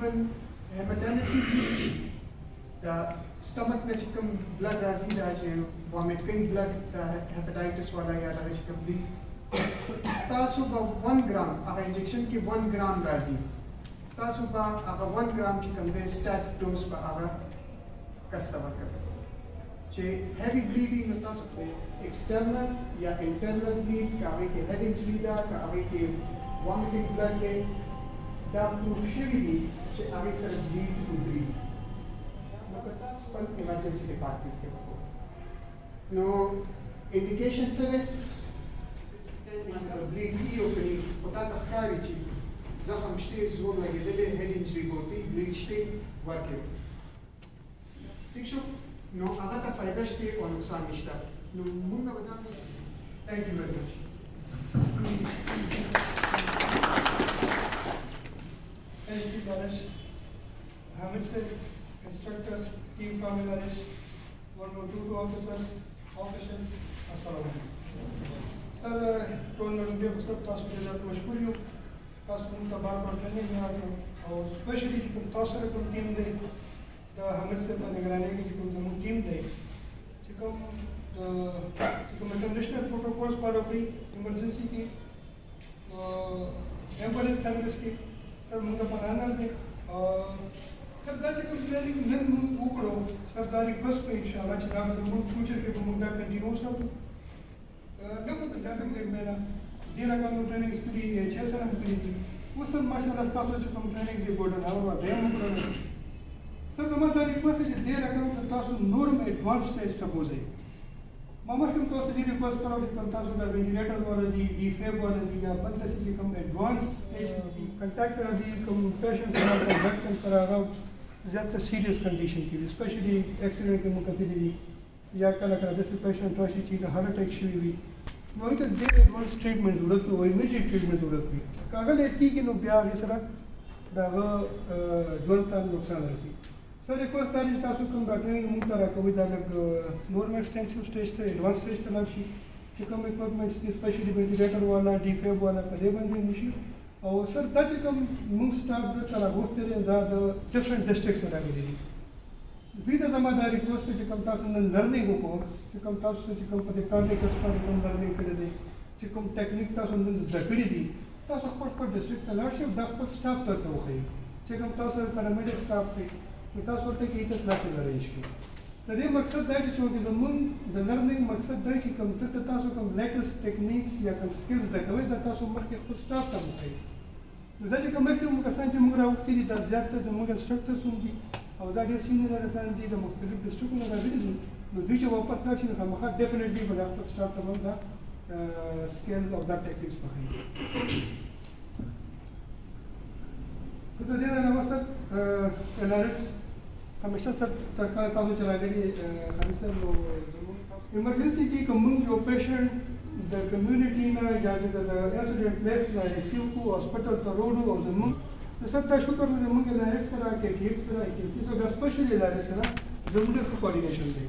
often hematemesis the stomach में चिकम blood राजी राजे vomit कई blood hepatitis वाला या लगे चिकम दी तासु बा 1 gram अगर injection की 1 gram राजी तासु बा अगर 1 gram चिकम दे stat dose बा अगर कस्टमर कर चे heavy bleeding न तासु पे external या internal bleed का अवे के head injury दा का अवे के vomiting blood दे दा proof शेवी दी चे अवे सर bleed उतरी emergency department के बको नो indication से bleed की ओपनी पता तख्यारी चीज ज़ख़म शते ज़ोर लगे दे head injury होती bleed शते वर्के ठीक शो नो आगा ता फायदा शते और नुकसान निश्ता नो मुन्ना बता thank you very much Thank you Darish Hamid sir instructors, team familiaris, 112 officers, assalamu alaikum. Sir, toll में भी सब तासु के लिए मशहूर हूँ, तासु को तबार पर ट्रेनिंग में आते हैं, और स्पेशली जिसको तासु रे को टीम दे, तो हमें से पता निगरानी की जिसको हम टीम दे, जिसको इंटरनेशनल प्रोटोकॉल्स पर होगी, इमरजेंसी की, एम्बुलेंस सर्विस की, सर मुझे पढ़ाना दे, सरदारी कंप्लेनिंग नन मुंग उकड़ो सरदारी बस पे इंशाल्लाह चलाव तो मुंग फ्यूचर के मुंगा कंटिन्यू सा तो नमक ज़्यादा में मेरा जीरा का ट्रेनिंग स्टडी है 6 साल में थी वो सब माशाल्लाह साफ जो ट्रेनिंग दे गोल्डन आवर दे मुकड़ो सर हमारी रिक्वेस्ट है दे रखा तो तासु नॉर्म एडवांस स्टेज तक हो जाए मामा कम तो से रिक्वेस्ट करो कि तासु का वेंटिलेटर वाला दी फेब वाला दी या बंद से कम एडवांस स्टेज कांटेक्ट दी कम पेशेंट से कांटेक्ट कर ज़्यादा सीरियस कंडीशन की स्पेशली एक्सीडेंट के मुकदमे या कल जैसे पेशेंट वाशी चीज़ हार्ट अटैक शुरू हुई वही तो देर एडवांस ट्रीटमेंट जरूरत वो इमीडिएट ट्रीटमेंट जरूरत हुई कागल एटकी के नो ब्याह इस तरह दावा ज्वलता नुकसान रसी सर रिक्वेस्ट तारीख तासु कम ट्रेनिंग मुंतरा कभी दालक नॉर्मल एक्सटेंसिव स्टेज से एडवांस स्टेज तक शी चिकम इक्विपमेंट्स स्पेशली वेंटिलेटर वाला डीफेब वाला कदे बंदी निशी और सर तच कम मुंग स्टाफ तला होते रहे द डिफरेंट डिस्ट्रिक्ट्स में लगे दी भी तो ज़िम्मेदारी रिक्वेस्ट चिकम तासु न लर्निंग को चिकम तासु चिकम पते कार्डिकस पर कम लर्निंग करे दे चिकम टेक्निक तासु न ज़कड़ी दी तासु पर डिस्ट्रिक्ट लर्नशिप डॉक्टर स्टाफ तक तो है चिकम तासु पैरामेडिक स्टाफ पे तासु तक की तो क्लासेस अरेंज की तदे मकसद है जो कि ज़मुन द लर्निंग मकसद है कि कम तासु कम लेटेस्ट टेक्निक्स या कम स्किल्स दकवे तासु मर के खुद स्टाफ तक है لذلك maximum كسان جمهور وقتي دي زيادة جمهور instructors عندي أو ده دي senior كان دي ده مختلف district من غيره نتيجة واپس لاشين كم خا definitely بلا أخذ start تمام ده skills of that techniques بخير. كده دينا أنا مثلا لارس हमेशा सर तरका ताज़ो चला देगी हमेशा लो emergency की कम्युनिटी जो patient the community na jaze the accident place na receive ko hospital to road or the mun the sabta shukar the mun la resara ke ठीक सरा इतनी so especially la resara जरूर coordination दे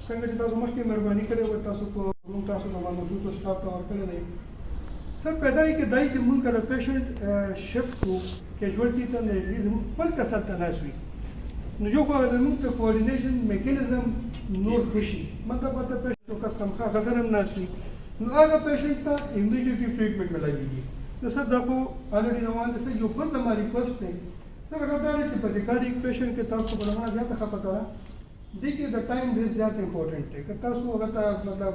संगठित तासु मस्ती मेहरबानी करे वो तासु को mun तासु ना मानो तो स्टाफ का और करे दे सर पैदा है कि दाई के mun का पेशेंट शिफ्ट को कैजुअलिटी तो ने रिलीज पर का साथ तनासुई जो को अगर mun तो कोऑर्डिनेशन मैकेनिज्म नो खुशी मतलब पता पेशेंट को कम का गजरम नासुई अगर पेशेंट का इमीडिएटली ट्रीटमेंट में लगेगी तो सर देखो ऑलरेडी रवान जैसे जो कौन सा हमारी रिक्वेस्ट है सर अगर दारे से पतिकारी पेशेंट के तास को बनाना ज़्यादा खपत हो रहा देखिए द टाइम इज ज़्यादा इंपॉर्टेंट है कि तास को अगर मतलब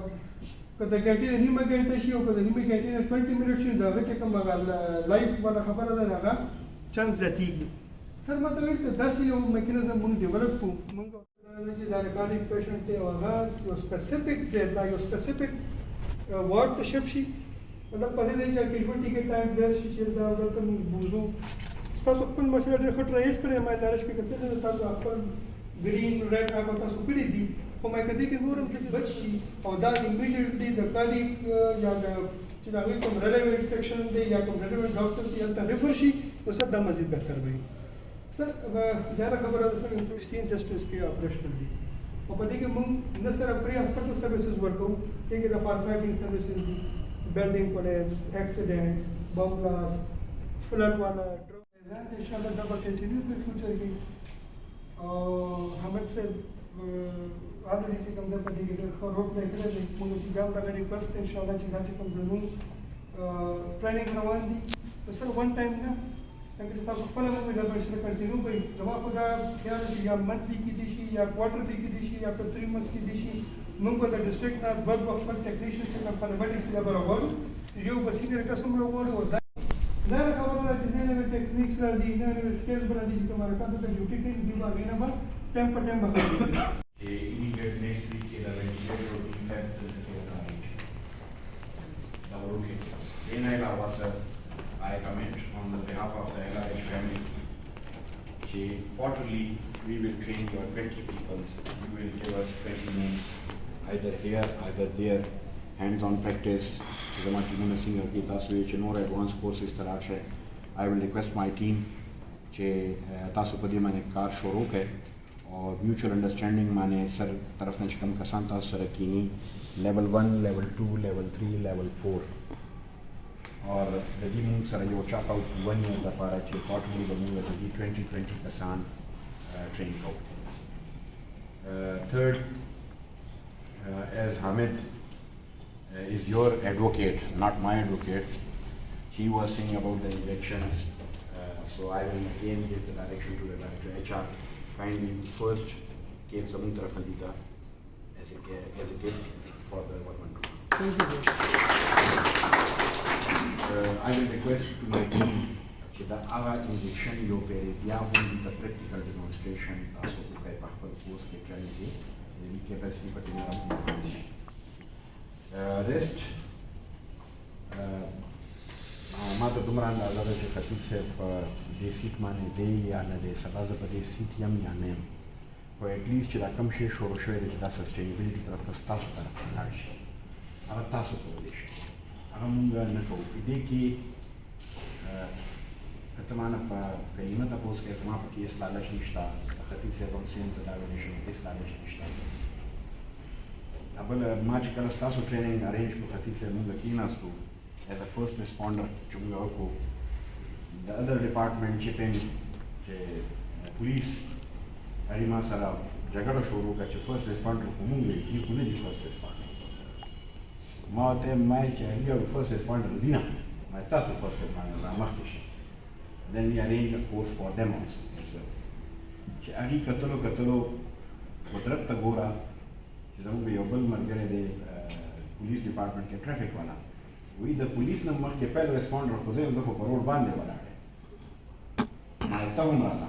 कद घंटे नहीं में घंटे शी हो कद नहीं में घंटे 20 मिनट शी दा बच्चे कम लाइफ वाला खबर है ना चंद ज़तीगी सर मतलब कि 10 यो मैकेनिज्म mun डेवलप को मंगो जी दारे पेशेंट थे और स्पेसिफिक से यो स्पेसिफिक वार्ड तो शिप शी मतलब पहले नहीं जाके कैजुअलिटी के टाइम बेस शी चलता है तो बुझो स्टाफ अपन मसला दे खट रही है मैं लारिश के कहते हैं तासु अपन ग्रीन रेड आको तासु पड़ी दी और मैं कहती कि नूरम किसी बच्ची और दा इमीडिएटली द कलीग या द चिनावी को रेलेवेंट सेक्शन दे या को रेलेवेंट डॉक्टर से या रेफर शी तो सब दा मजीद बेहतर भाई सर ज़्यादा खबर है सर इंटरेस्टिंग जस्टिस के ऑपरेशन दी और पता कि मुंग न sir pre hospital services work हो ठीक है for fighting services the building collapse accidents bomb blast flood वाला دا ان شاء الله دا به کنټینیو په فیوچر کې حمد صاحب already چې کوم د په دې کې ښه رول پلی کړی دی موږ چې دا دغه ریکوست ان شاء الله چې دا چې کوم زموږ ټریننګ روان دي په سر ون ټایم نه څنګه چې تاسو خپله موږ دا به کنټینیو کوي زما خو دا خیال دی یا منتلی کېدی شي یا کوارټرلی کېدی شي یا په 3 منث کېدی شي موږ به د ډسټرکټ نه دوه خپل ټیکنیشین چې کوم پرمټکس دا به راوړو یو به سینیئر قسم راوړو دا خبره ده چې نوې ټیکنیکس راځي نوې سکیلز به راځي چې کومه رقم ته ډیوټي کوي دوی به هغې نه به ټایم په ټایم به immediate next week के लगे जो इफेक्ट के okay. In Ella sir, I comment on the behalf of the LRH family. Quarterly, we will train your 20 people. You will give us 20 names, either here, either there. Hands-on practice. No advanced courses. I will request my team. Car शुरू है और mutual understanding माने सर तरफ ने कम कसान था सर कीनी लेवल 1, लेवल 2, लेवल 3, लेवल 4 और यदि मुझ सर जो चाप आउट 1 ईयर का पारा चे क्वार्टरली बनूंगा तो 20 कसान ट्रेन को third as Hamid is your advocate, not my advocate. He was saying about the elections, so I will again give the direction to the director HR. Kindly first give Zameen Taraf Nadita as a gift for the 112. Thank you. I will request to my team that our injection yo pere diya hogi the practical demonstration taso ko kai pakal course ke training ke the capacity patina rest ما ته دومره اندازه ده چې خطیب صاحب دې سیټ باندې دی یا نه دی سبا زه په دې سیټ یم یا نه یم خو ایټلیسټ چې دا کوم شی شروع شوی دی چې دا سسټینیبلټي طرف ته ستاسو طرف ته لاړ شي هغه تاسو کولی شئ هغه مونږ نه کوو په دې کې که ته مانه په کلمه تپوس کوې زما پکې هېڅ لالچ نشته خطیب صاحب هم سیم ته دا ویلی شم هېڅ لالچ نشته بله ما چې کله ستاسو ټریننګ ارینج کړو خطیب صاحب مونږ کېناستو as a first responder, the other department chipping, police, Arima Sara, Jagada Shuru, first responder, you couldn't be first responder. Mate, my first responder, Dina, my task first responder, Ramakish. Then we arrange a course for them also. Agi Katolo, Kodrat Tagora, she's a police department, traffic one. وی د پولیس نمبر کې پیل ریسپانډر خو زه په روډ باندې ولاړ یم مالته هم راځه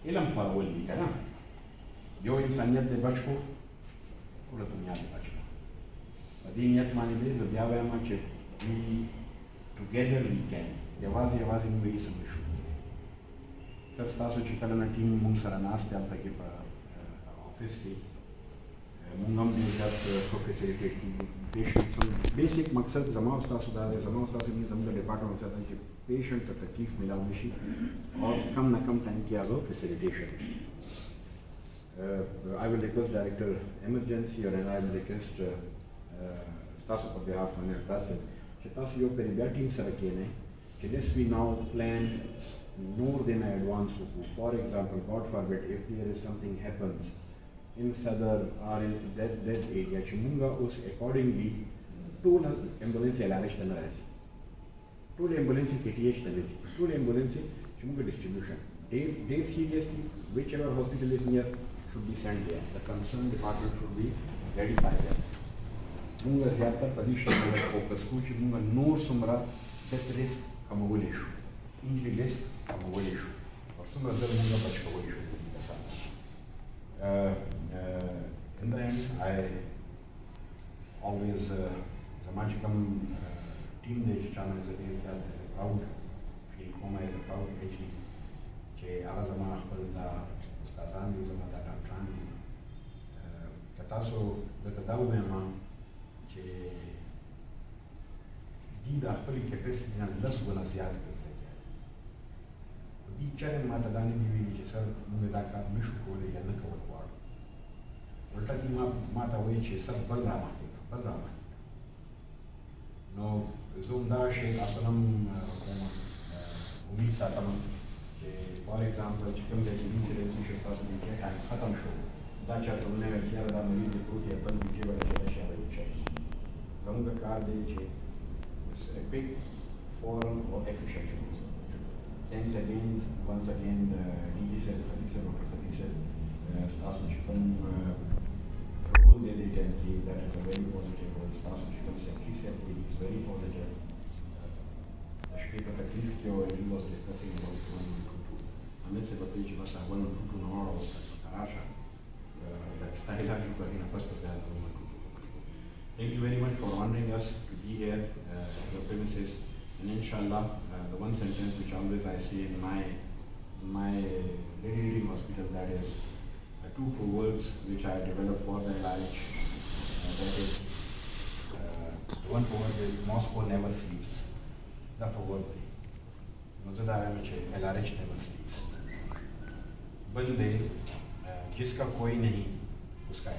علم خپرول دي که نه یو انسانیت دې بچ کړو ټوله دنیا دې بچ کړو په دې نیت باندې دی زه بیا وایم چې وي ټوګیدر وي کین یوازې موږ هېڅ نه شو سر ستاسو چې کله نه ټیم موږ سره ناست دی هلته کې په افس کې موږ هم دې زیات ښه فیسیلیټیټ پیشنټ بیسک مقصد زما او ستاسو دا دی زما او ستاسو زموږ د ډپارټمنټ سره چې پیشنټ ته تکلیف میلاو نه شي او کم نه کم ټایم کې هغه فیسیلیټیشن I will request Director Emergency or I will request ستاسو په behalf باندې تاسو چې تاسو یو پرې بیا ټیم سره کېنئ چې let's we now plan more than advance وکړو for example God forbid if there is something happens in Sadar or in that area چې مونږ اوس accordingly ټول ambulance LRH ته نه راځي ټول ambulance KTH ته نه ځي ټول ambulance چې مونږ distribution ډېر seriously whichever hospital is near should be sent there the concerned department should be ready by them مونږ زیاتره په دې شی باندې فوکس کوو چې مونږ نور څومره death risk کمولی شو injury risk کمولی شو او څومره زر مونږ بچ کولی شو in the end, I always the Magicum team they channel is a proud feel Koma is a proud HE che Alazama Hulda Stazan is another Tran Kataso the Tadawema che Dida Huli capacity and less one as Yaz. The challenge Matadani which is a Mudaka Mishukoli and the cover. उल्टा की माता वही चीज़ सब बल रहा है नो ज़ुमदा शेख असलम उम्मीद सातम फॉर एग्जांपल चिकन के इंसिडेंस के साथ में टाइम खत्म शो दाचा तुमने किया दा मरीज को कि अपन बीजे वाले के शहर में चाहिए हम का कार दे छे quick forum or efficient. Thanks again, once again, DG said, Dr. Khadi said, Staff Chicken role they did and that is a very positive role. Staff Chicken Secretary said he is very positive. The speaker at least he was discussing about 122. Amit se batoi was 122 na hora was Arasha. That style I should have in a first of that 122. Thank you very much for honoring us to be here at your premises. And inshallah, the one sentence which always I say in my Lady Reading Hospital, that is two proverbs which I developed for the Elarich. That is, one proverb is Moscow never sleeps. The proverb thing. Muzadara में छे Elarich never sleeps. बजले जिसका कोई नहीं उसका